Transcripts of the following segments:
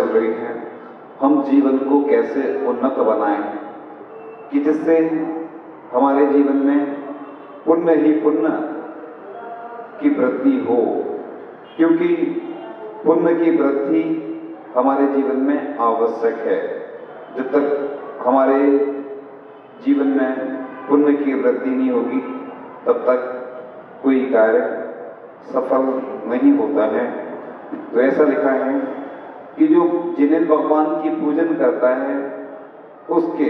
चल रही है, हम जीवन को कैसे उन्नत बनाएं कि जिससे हमारे जीवन में पुण्य ही पुण्य की वृद्धि हो, क्योंकि पुण्य की वृद्धि हमारे जीवन में आवश्यक है। जब तक हमारे जीवन में पुण्य की वृद्धि नहीं होगी तब तक कोई कार्य सफल नहीं होता है। तो ऐसा लिखा है कि जो जिन्हें भगवान की पूजन करता है उसके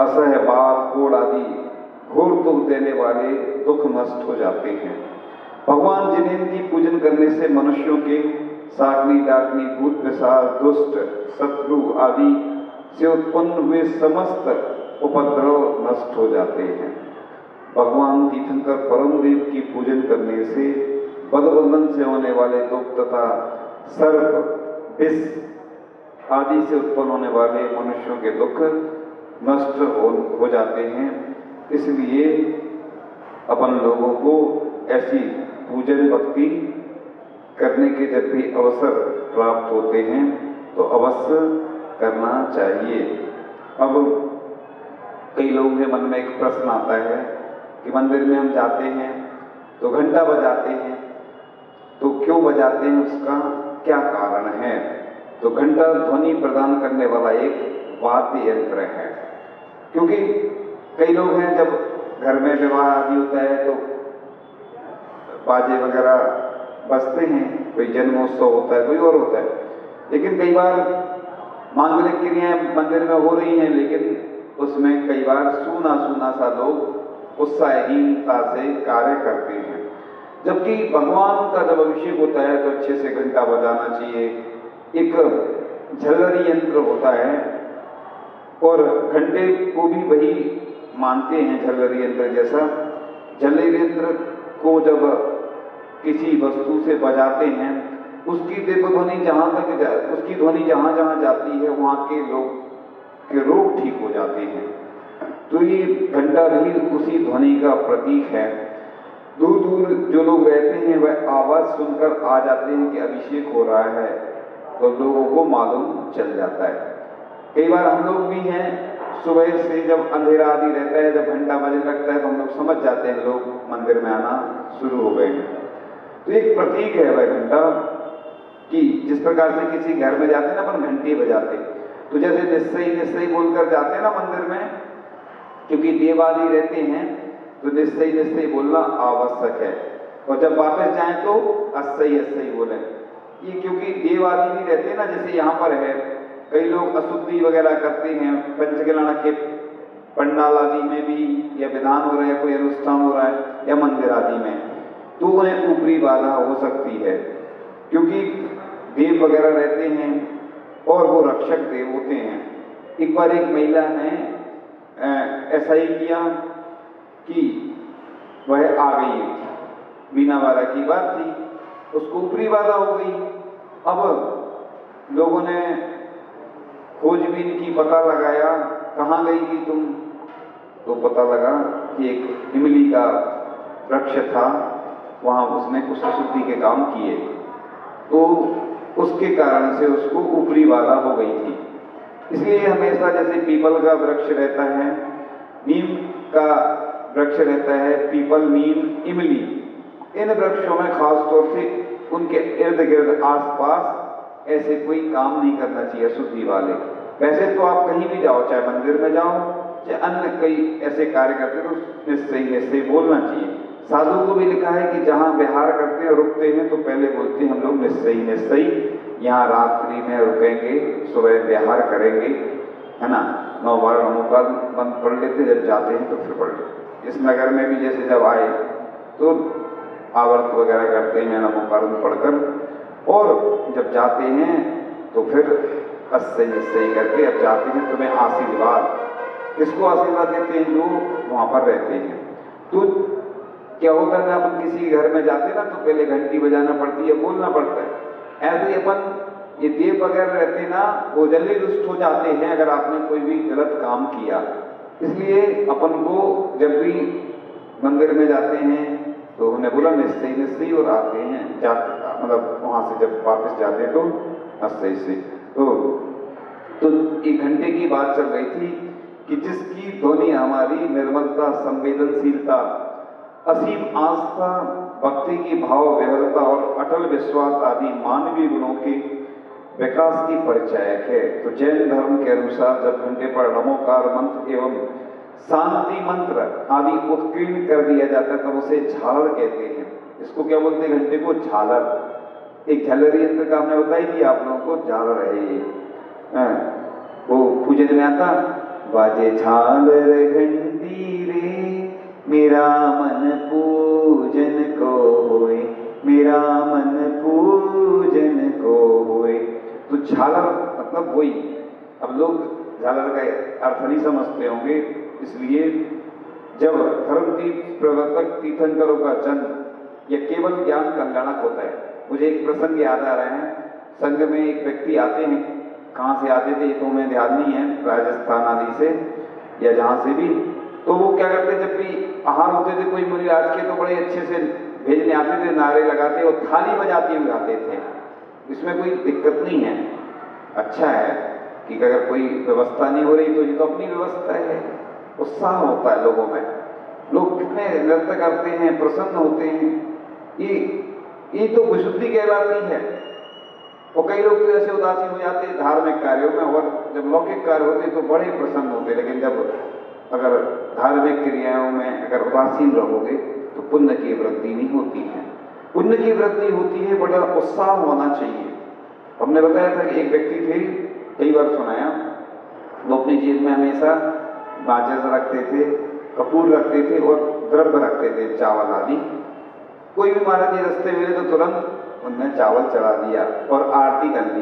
असह्य बात कोड़ आदि घोर दुख देने वाले दुख नष्ट हो जाते हैं। भगवान जिन्हें की पूजन करने से मनुष्यों के सागनी डाकनी भूत पिशाच दुष्ट शत्रु आदि से उत्पन्न हुए समस्त उपद्रव नष्ट हो जाते हैं। भगवान तीर्थंकर परम देव की पूजन करने से बदबंधन से होने वाले दुख तथा सर्प विष आदि से उत्पन्न होने वाले मनुष्यों के दुख नष्ट हो जाते हैं। इसलिए अपन लोगों को ऐसी पूजन भक्ति करने के जब भी अवसर प्राप्त होते हैं तो अवश्य करना चाहिए। अब कई लोगों के मन में एक प्रश्न आता है कि मंदिर में हम जाते हैं तो घंटा बजाते हैं, तो क्यों बजाते हैं, उसका क्या कारण है? तो घंटा ध्वनि प्रदान करने वाला एक वाद्य यंत्र है। क्योंकि कई लोग हैं जब घर में विवाह आदि होता है तो बाजे वगैरह बजते हैं, कोई जन्मोत्सव होता है, कोई और होता है, लेकिन कई बार मांगलिक क्रियाएं मंदिर में हो रही हैं, लेकिन उसमें कई बार सूना सूना सा लोग उत्साहहीनता से कार्य करते हैं। जबकि भगवान का जब अभिषेक होता है तो अच्छे से घंटा बजाना चाहिए। एक झल्लरी यंत्र होता है और घंटे को भी वही मानते हैं झल्लरी यंत्र जैसा। झल्लरी यंत्र को जब किसी वस्तु से बजाते हैं उसकी देखो ध्वनि जहाँ तक उसकी ध्वनि जहाँ जहाँ जाती है वहाँ के लोग के रोग ठीक हो जाते हैं। तो ये घंटा भी उसी ध्वनि का प्रतीक है। दूर दूर जो लोग रहते हैं वह आवाज सुनकर आ जाते हैं कि अभिषेक हो रहा है, तो लोगों को मालूम चल जाता है। कई बार हम लोग भी हैं, सुबह से जब अंधेरा आदि रहता है, जब घंटा बजने लगता है तो हम लोग समझ जाते हैं लोग मंदिर में आना शुरू हो गए हैं। तो एक प्रतीक है वह घंटा कि जिस प्रकार से किसी घर में जाते हैं ना अपन घंटी बजाते, तो जैसे निश्चय निश्चय बोलकर जाते हैं ना मंदिर में, क्योंकि देव आदि रहते हैं तो निश्चय निश्चय बोलना आवश्यक है। और जब वापस जाएं तो अस्सई अस्सई बोले। ये क्योंकि देव आदि भी रहते हैं ना, जैसे यहाँ पर है कई लोग अशुद्धि वगैरह करते हैं पंचकल्याण के पंडाल आदि में भी, या विधान हो रहा है, कोई अनुष्ठान हो रहा है या मंदिर आदि में, तो उन्हें ऊपरी बाधा हो सकती है, क्योंकि देव वगैरह रहते हैं और वो रक्षक देव होते हैं। एक बार एक महिला ने ऐसा ही किया कि वह आ गई, बिना बाधा की बात थी, उसको ऊपरी बाधा हो गई। अब लोगों ने खोजबीन की, पता लगाया कहाँ गई थी तुम, तो पता लगा कि एक इमली का वृक्ष था, वहाँ उसने कुछ अशुद्धि के काम किए, तो उसके कारण से उसको ऊपरी बाधा हो गई थी। इसलिए हमेशा जैसे पीपल का वृक्ष रहता है, नीम का वृक्ष रहता है, पीपल नीम इमली, इन वृक्षों में खास तौर से उनके इर्द गिर्द आसपास ऐसे कोई काम नहीं करना चाहिए अशुद्धि वाले। वैसे तो आप कहीं भी जाओ, चाहे मंदिर में जाओ चाहे अन्य कई ऐसे कार्य करते तो निश्चय निश्चय बोलना चाहिए। साधु को भी लिखा है कि जहाँ विहार करते हैं रुकते हैं तो पहले बोलते हैं हम लोग निश्चय निश्चय, यहाँ रात्रि में रुकेंगे, सुबह विहार करेंगे, है ना। 9 बार नमोकार बंद पढ़ लेते, जब जाते हैं तो फिर पढ़ लेते। इस नगर में भी जैसे जब आए तो आवर्त वगैरह करते हैं नमोकार पढ़कर, और जब जाते हैं तो फिर अस्सई अस्सई करके अब जाते हैं। तुम्हें आशीर्वाद, किसको आशीर्वाद देते हैं? जो वहाँ पर रहते हैं। तो क्या होता है, अपन किसी घर में जाते हैं ना तो पहले घंटी बजाना पड़ती है, बोलना पड़ता है। ऐसे ही अपन ये देव वगैरह रहते हैं ना, वो जल्दी रुष्ट हो जाते हैं अगर आपने कोई भी गलत काम किया। इसलिए अपन को जब भी मंदिर में जाते हैं तो उन्हें बोला निश्चय निश्चय, और आते हैं जाते मतलब वहाँ से जब वापस जाते हैं तो अस्से से। तो एक घंटे की बात चल रही थी कि जिसकी ध्वनि हमारी निर्मलता, संवेदनशीलता, असीम आस्था, भक्ति की भाव विहरता और अटल विश्वास आदि मानवीय गुणों के विकास की परिचायक है। तो जैन धर्म के अनुसार जब घंटे पर नमोकार मंत्र एवं शांति मंत्र आदि उत्कीर्ण कर दिया जाता है तब उसे झालर कहते हैं। इसको क्या बोलते हैं? घंटे को झालर। एक झालरी यंत्र का हमने बताई दिया आप लोगों को, झालर है ये। वो पूजन में आता, बाजे झालर घंटी रे मेरा मन पूजन को होए, मेरा मन पूजन को होए। तो झालर मतलब वही। अब लोग झालर का अर्थ नहीं समझते होंगे, इसलिए जब धर्म तीर्थ प्रवर्तक तीर्थंकरों का जन्म यह केवल ज्ञान कल्याणक होता है। मुझे एक प्रसंग याद आ रहे हैं। संघ में एक व्यक्ति आते हैं, कहाँ से आते थे ये तो हमें ध्यान नहीं है, राजस्थान आदि से या जहाँ से भी। तो वो क्या करते, जब भी आहार होते थे कोई मुनिराज के, तो बड़े अच्छे से भेजने आते थे, नारे लगाते और थाली बजाते हुए आते थे। इसमें कोई दिक्कत नहीं है, अच्छा है कि अगर कोई व्यवस्था नहीं हो रही तो ये तो अपनी व्यवस्था है। उत्साह होता है लोगों में, लोग कितने नृत्य करते हैं, प्रसन्न होते हैं। ये तो विशुद्धि कहलाती है। और कई लोग तो ऐसे उदासीन हो जाते हैं धार्मिक कार्यों में, और जब लौकिक कार्य होते तो बड़े प्रसन्न होते। लेकिन जब अगर धार्मिक क्रियाओं में अगर उदासीन रहोगे तो पुण्य की वृद्धि नहीं होती है। पुण्य की वृद्धि होती है, बड़ा उत्साह होना चाहिए। हमने बताया था कि एक व्यक्ति थे, कई बार सुनाया, वो अपनी जेब में हमेशा माचिस रखते थे, कपूर रखते थे और द्रव्य रखते थे, चावल आदि। कोई भी महाराज जी रास्ते मिले तो तुरंत उनने चावल चढ़ा दिया और आरती कर दी।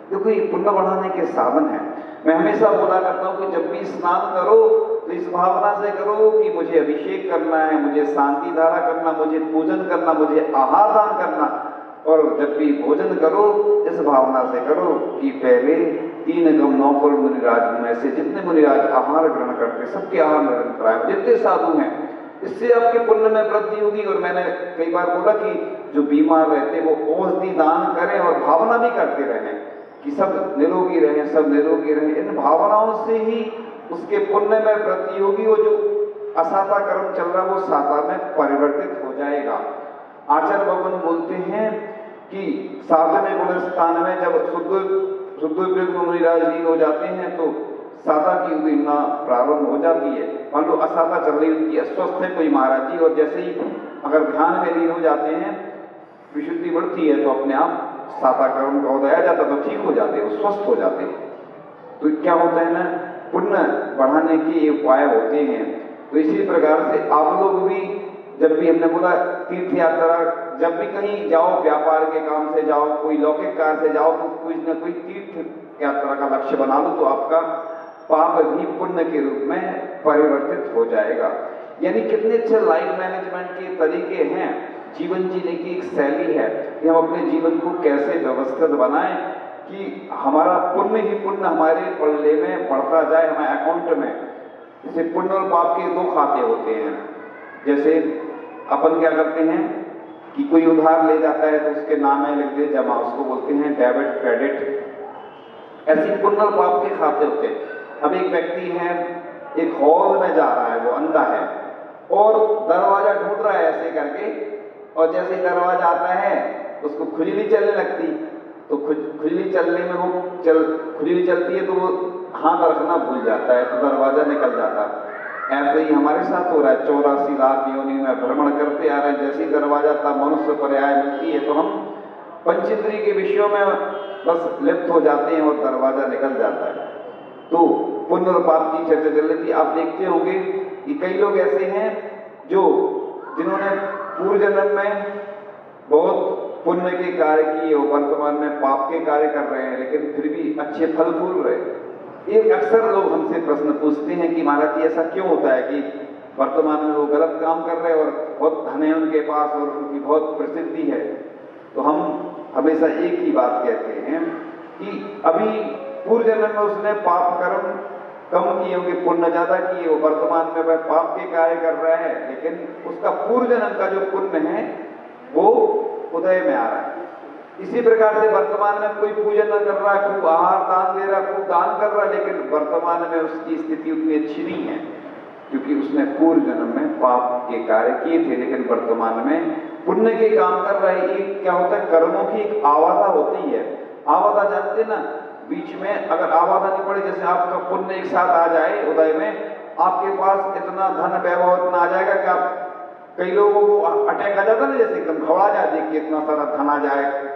देखो ये पुण्य बढ़ाने के साधन है। मैं हमेशा बोला करता हूँ कि जब भी स्नान करो तो इस भावना से करो कि मुझे अभिषेक करना है, मुझे शांति धारा करना, मुझे पूजन करना, मुझे आहार दान करना। और जब भी भोजन करो इस भावना से करो कि पहले 3 गम 9 करोड़ मुनिराज में से जितने मुनिराज आहार ग्रहण करते सबके आहार निरंतर आए, जितने साधु हैं, इससे आपके पुण्य में वृद्धि होगी। और मैंने कई बार बोला कि जो बीमार रहते वो औषधि दान करें और भावना भी करते रहें कि सब निरोगी रहें, सब निरोगी रहें। इन भावनाओं से ही उसके पुण्य में वृद्धि होगी। वो जो असाता कर्म चल रहा है वो साता में परिवर्तित हो जाएगा। आचार्य भगवान बोलते हैं कि 7वें गुण स्थान में जब शुद्ध मुनिराज लीन हो जाते हैं तो साता की उदीमना प्रारंभ हो जाती है। मान लो असाता चल रही, उनकी अस्वस्थ है कोई महाराज जी, और जैसे ही अगर ध्यान में लीन हो जाते हैं, विशुद्धि बढ़ती है, तो अपने आप साता कर्म का उदय आ जाता, तो ठीक हो जाते, वो स्वस्थ हो जाते। तो क्या होता है ना, पुण्य बढ़ाने के उपाय होते हैं। तो इसी प्रकार से आप लोग भी, जब भी हमने बोला तीर्थ यात्रा, जब भी कहीं जाओ, व्यापार के काम से जाओ, कोई लौकिक कार्य से जाओ, तो कोई न कोई तीर्थ यात्रा का लक्ष्य बना लो, तो आपका पाप भी पुण्य के रूप में परिवर्तित हो जाएगा। यानी कितने अच्छे लाइफ मैनेजमेंट के तरीके हैं, जीवन जीने की एक शैली है कि हम अपने जीवन को कैसे व्यवस्थित बनाएं कि हमारा पुण्य ही पुण्य हमारे पल्ले में बढ़ता जाए, हमारे अकाउंट में। जैसे पुण्य और पाप के 2 खाते होते हैं। जैसे अपन क्या करते हैं कि कोई उधार ले जाता है तो उसके नाम में लिख दे जमा, उसको बोलते हैं डेबिट क्रेडिट। ऐसे पुण्य और पाप के खाते होते हैं। अब एक व्यक्ति है, एक हॉल में जा रहा है, वो अंधा है और दरवाजा ढूंढ रहा है ऐसे करके, और जैसे ही दरवाजा आता है उसको खुजली चलने लगती, तो खुजली चलने में वो खुजली चलती है तो वो हाथ रखना भूल जाता है, तो दरवाजा निकल जाता है। ऐसे ही हमारे साथ हो रहा है, 84 लाख योनि में भ्रमण करते आ रहे हैं। जैसे ही दरवाजा था मनुष्य पर्याय मिलती है तो हम पंचेंद्रिय के विषयों में बस लिप्त हो जाते हैं और दरवाजा निकल जाता है। तो पुण्य और पाप की चर्चा चल रही थी। आप देखते होंगे कि कई लोग ऐसे हैं जिन्होंने पूर्व जन्म में बहुत पुण्य के कार्य किए और वर्तमान में पाप के कार्य कर रहे हैं, लेकिन फिर भी अच्छे फल फूल रहे। एक अक्सर लोग हमसे प्रश्न पूछते हैं कि महाराज जी ऐसा क्यों होता है कि वर्तमान में वो गलत काम कर रहे हैं और बहुत धन है उनके पास और उनकी बहुत प्रसिद्धि है। तो हम हमेशा एक ही बात कहते हैं कि अभी पूर्व जन्म में उसने पाप कर्म कम किए होंगे, पुण्य ज्यादा किए, वो वर्तमान में वह पाप के कार्य कर रहा है, लेकिन उसका पूर्व जन्म का जो पुण्य है वो उदय में आ रहा है। इसी प्रकार से वर्तमान में कोई पूजन न कर रहा, खूब आहार दान दे रहा, खूब दान कर रहा, लेकिन वर्तमान में उसकी स्थिति उतनी अच्छी नहीं है, क्योंकि उसने पूर्व जन्म में पाप के कार्य किए थे, लेकिन वर्तमान में पुण्य के काम कर रहा है। ये क्या होता है, कर्मों की एक आवादा होती है। आवादा जानते ना, बीच में अगर आवादा नहीं पड़े, जैसे आपका पुण्य एक साथ आ जाए उदय में, आपके पास इतना धन वैभव इतना आ जाएगा कि आप, कई लोगों को अटैक आ जाता ना, जैसे एकदम घबरा जाए देख के, इतना सारा धन आ जाए,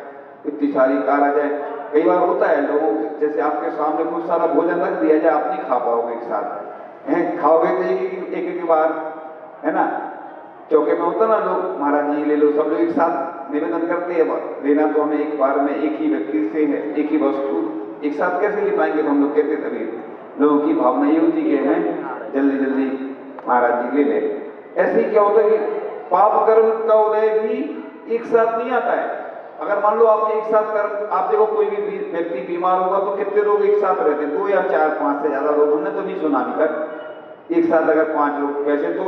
इतनी सारी कार आ जाए। कई बार होता है लोगों, जैसे आपके सामने खूब सारा भोजन रख दिया जाए, आप नहीं खा पाओगे एक साथ, है खाओगे तो एक बार, है ना। चौके में होता ना, लोग महाराज जी ले लो, सब लोग एक साथ निवेदन करते हैं, लेना तो हमें एक बार में एक ही व्यक्ति से है, एक ही वस्तु एक साथ कैसे ले पाएंगे, तो हम लोग कहते तभी लोगों की भावना ये होती कि हमें जल्दी जल्दी महाराज जी ले ले। ऐसे ही क्या होता है कि पाप कर्म का उदय भी एक साथ नहीं आता है। अगर मान लो आप एक साथ कर, आप देखो कोई भी व्यक्ति बीमार होगा तो कितने लोग एक साथ रहते हैं, 2 या 4 5 से ज्यादा लोग, हमने तो नहीं सुना अभी तक। एक साथ अगर 5 लोग, वैसे तो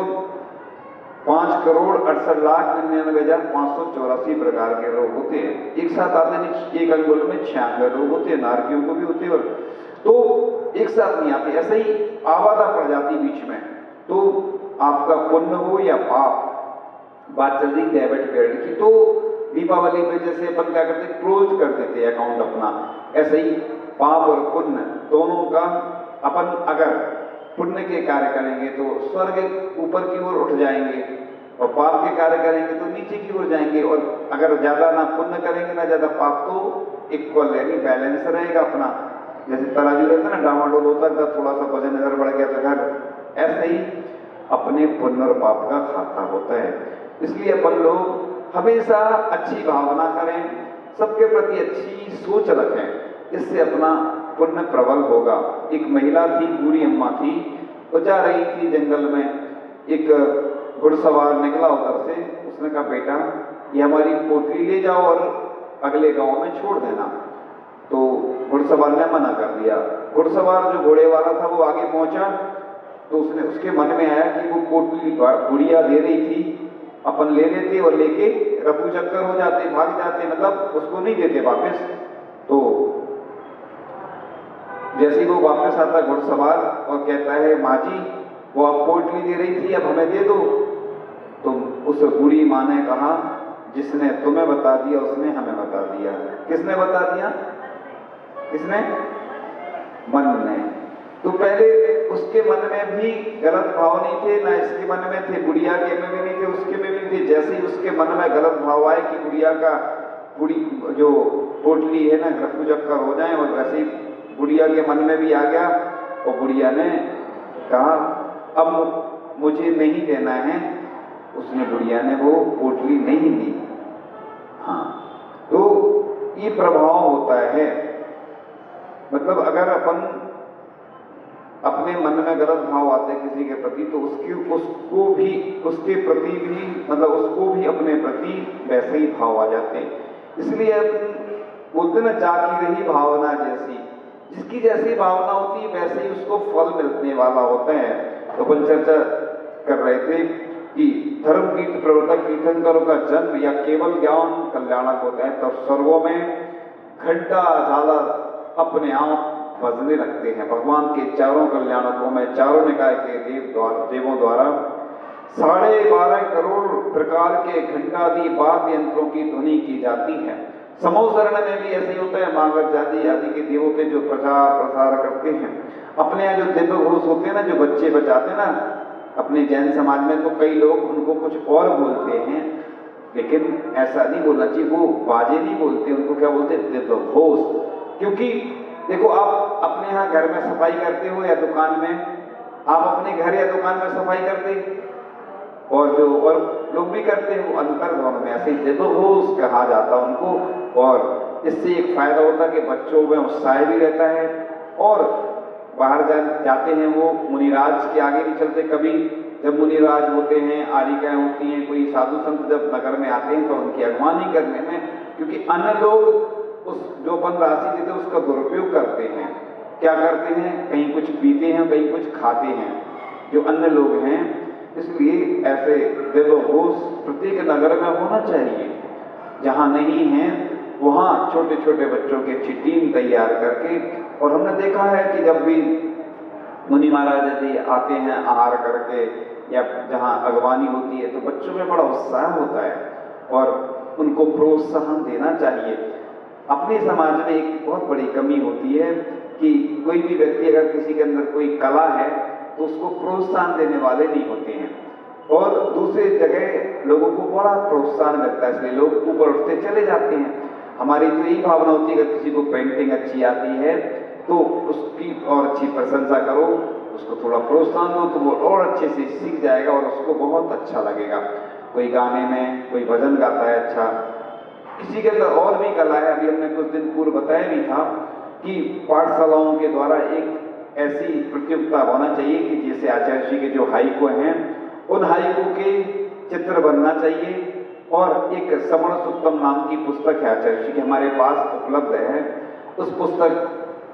5,68,99,584 प्रकार के रोग होते हैं, एक साथ आते नहीं। एक अंगुल में 96 रोग होते हैं, नारकियों को भी होते हैं, तो एक साथ नहीं आते। ऐसे ही आवादा पड़ जाती बीच में, तो आपका पुण्य हो या पाप, बात चल रही डेबिट क्रेडिट की, तो दीपावली पे जैसे अपन क्या करते, क्लोज कर देते हैं अकाउंट अपना, ऐसे ही पाप और पुण्य दोनों का, अपन अगर पुण्य के कार्य करेंगे तो स्वर्ग ऊपर की ओर उठ जाएंगे, और पाप के कार्य करेंगे तो नीचे की ओर जाएंगे। और अगर ज्यादा ना पुण्य करेंगे ना ज्यादा पाप, तो इक्वल यानी बैलेंस रहेगा अपना। जैसे तराजू रहता है ना, डामाडोल होता है, थोड़ा सा वजन अगर बढ़ गया तो घर, ऐसे ही अपने पुण्य और पाप का खाता होता है। इसलिए अपन लोग हमेशा अच्छी भावना करें, सबके प्रति अच्छी सोच रखें, इससे अपना पुण्य प्रबल होगा। एक महिला थी, बूढ़ी अम्मा थी, वो जा रही थी जंगल में, एक घुड़सवार निकला उधर से, उसने कहा बेटा ये हमारी पोटली ले जाओ और अगले गांव में छोड़ देना। तो घुड़सवार ने मना कर दिया। घुड़सवार जो घोड़े वाला था वो आगे पहुंचा, तो उसके मन में आया कि वो पोटली गुड़िया दे रही थी, अपन ले लेते और लेके रफू चक्कर हो जाते, भाग जाते, मतलब उसको नहीं देते वापस। तो जैसे ही वो वापस आता घुड़सवार और कहता है माँ जी वो आप पोटली दे रही थी, अब हमें दे दो। तो उस बूढ़ी माँ ने कहा जिसने तुम्हें बता दिया उसने हमें बता दिया। किसने बता दिया? किसने? मन ने। तो पहले उसके मन में भी गलत भाव नहीं थे, ना इसके मन में थे, गुड़िया के में भी नहीं थे, उसके में भी नहीं थे। जैसे ही उसके मन में गलत भाव आए कि गुड़िया का जो पोटली है ना रफू चक्कर हो जाए, और वैसे ही गुड़िया के मन में भी आ गया, और गुड़िया ने कहा अब मुझे नहीं देना है। उसने गुड़िया ने वो पोटली नहीं दी। हाँ, तो ये प्रभाव होता है। मतलब अगर अपन अपने मन में गलत भाव आते हैं किसी के प्रति, तो उसको भी उसके प्रति भी, मतलब उसको भी अपने प्रति वैसे ही भाव आ जाते हैं। इसलिए अपन बोलते ना जाकी रही भावना जैसी, जिसकी जैसी भावना होती है वैसे ही उसको फल मिलने वाला होता है। तो अपन चर्चा कर रहे थे कि धर्म कीर्त प्रवर्तक तीर्थंकरों का जन्म या केवल ज्ञान कल्याणक होता है, तब स्वर्गों में घंटा झाला अपने आप बजने लगते हैं। भगवान के चारों कल्याणकों में चारों निकाय के देवों द्वारा 12.5 करोड़ प्रकार के घंटादि वाद्य यंत्रों की ध्वनि की जाती है। समूह शरण में भी ऐसे ही होता है। मागध जाति आदि के देवों के जो प्रचार प्रसार करते हैं, अपने यहाँ जो दिव्य घोष होते हैं ना, जो बच्चे बचाते हैं ना, अपने जैन समाज में तो कई लोग उनको कुछ और बोलते हैं, लेकिन ऐसा नहीं बोलना चाहिए। वो बाजे नहीं बोलते, उनको क्या बोलते हैं? दिव्य घोष। क्योंकि देखो आप अपने यहाँ घर में सफाई करते हो या दुकान में, आप अपने घर या दुकान में सफाई करते, और जो और लोग भी करते हैं, वो अंतर दोनों में ऐसे दिव्य घोष कहा जाता है उनको। और इससे एक फायदा होता है कि बच्चों में उत्साह भी रहता है, और बाहर जाते हैं वो मुनिराज के आगे भी चलते। कभी जब मुनिराज होते हैं, आरिकाएं होती हैं, कोई साधु संत जब नगर में आते हैं तो उनकी अगवानी करने में, क्योंकि अन्य लोग उस जो अपन राशि देते हैं उसका दुरुपयोग करते हैं। क्या करते हैं? कहीं कुछ पीते हैं, कहीं कुछ खाते हैं, जो अन्य लोग हैं। इसलिए ऐसे दिव्य घोष प्रत्येक नगर में होना चाहिए। जहाँ नहीं है वहाँ छोटे छोटे बच्चों की अच्छी टीम तैयार करके, और हमने देखा है कि जब भी मुनि महाराज यदि आते हैं आहार करके या जहाँ अगवानी होती है तो बच्चों में बड़ा उत्साह होता है और उनको प्रोत्साहन देना चाहिए। अपने समाज में एक बहुत बड़ी कमी होती है कि कोई भी व्यक्ति अगर किसी के अंदर कोई कला है तो उसको प्रोत्साहन देने वाले नहीं होते हैं, और दूसरी जगह लोगों को बड़ा प्रोत्साहन मिलता है इसलिए लोग ऊपर उठते चले जाते हैं। हमारी तो यही भावना होती है, अगर किसी को पेंटिंग अच्छी आती है तो उसकी और अच्छी प्रशंसा करो, उसको थोड़ा प्रोत्साहन दो तो वो और अच्छे से सीख जाएगा और उसको बहुत अच्छा लगेगा। कोई गाने में, कोई भजन गाता है अच्छा, किसी के अंदर और भी कला है। अभी हमने कुछ दिन पूर्व बताया भी था कि पाठशालाओं के द्वारा एक ऐसी प्रतियोगिता होना चाहिए कि जैसे आचार्य श्री के जो हाइकु हैं उन हाइकु के चित्र बनना चाहिए, और एक समण सुत्तम नाम की पुस्तक है आचार्य श्री की हमारे पास उपलब्ध है। उस पुस्तक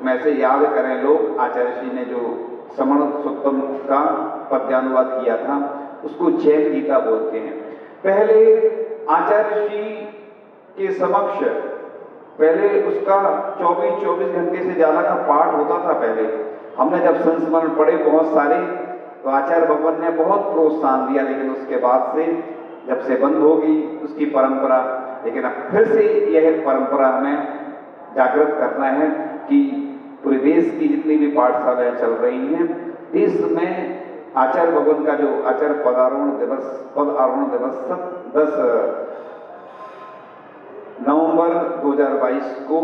में से याद करें लोग, आचार्य श्री ने जो समण सुत्तम का पद्यानुवाद किया था उसको जैन गीता बोलते हैं। पहले आचार्य श्री के समक्ष पहले उसका 24 घंटे से ज़्यादा का पाठ होता था। पहले हमने जब संस्मरण पढ़े बहुत सारे तो आचार्य भगवान ने बहुत प्रोत्साहन दिया, लेकिन उसके बाद से जब से बंद होगी उसकी परंपरा, लेकिन अब फिर से यह परंपरा हमें जागृत करना है कि पूरे देश की जितनी भी पाठशालाएं चल रही हैं, देश में आचार्य भगवान का जो आचार्य पद आरोहण दिवस 10 नवंबर 2022 को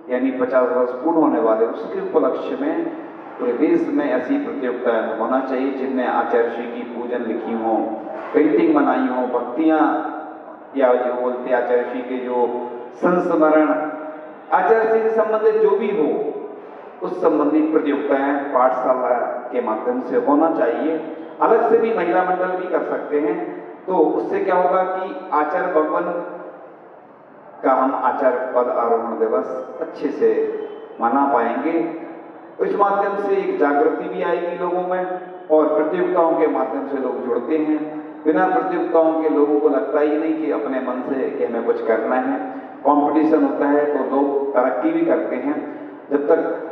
यानी 50 वर्ष पूर्ण होने वाले, उसके उपलक्ष्य में पूरे देश में ऐसी प्रतियोगिताएं होना चाहिए जिनमें आचार्य श्री की पूजन लिखी हो, पेंटिंग बनाई हो, भक्तियां या जो बोलते आचार्य श्री के जो संस्मरण आचार्य श्री से संबंधित जो भी हो उस संबंधित प्रतियोगिताएं पाठशाला के माध्यम से होना चाहिए। अलग से भी महिला मंडल भी कर सकते हैं, तो उससे क्या होगा कि आचार्य भगवान का हम आचार्य पद आरोहण दिवस अच्छे से मना पाएंगे। इस माध्यम से एक जागृति भी आएगी लोगों में, और प्रतियोगिताओं के माध्यम से लोग जुड़ते हैं। बिना प्रतियोगिताओं के लोगों को लगता ही नहीं कि अपने मन से कि हमें कुछ करना है। कंपटीशन होता है तो लोग तरक्की भी करते हैं। जब तक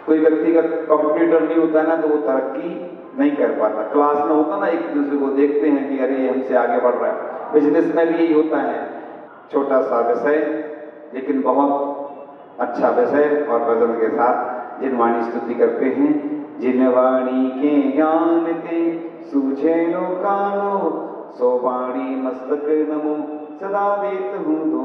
कोई व्यक्तिगत कंपटीटर नहीं होता है ना तो वो तरक्की नहीं कर पाता। क्लास में होता ना, एक दूसरे को देखते हैं कि अरे हमसे आगे बढ़ रहा है। बिजनेस में भी यही होता है, छोटा सा विषय लेकिन बहुत अच्छा विषय और भजन के साथ जिन वाणी स्तुति करते हैं। जिन वाणी के ज्ञान ते सूझे लो कानो, सो वाणी मस्तक नमो सदा देत हूँ दो।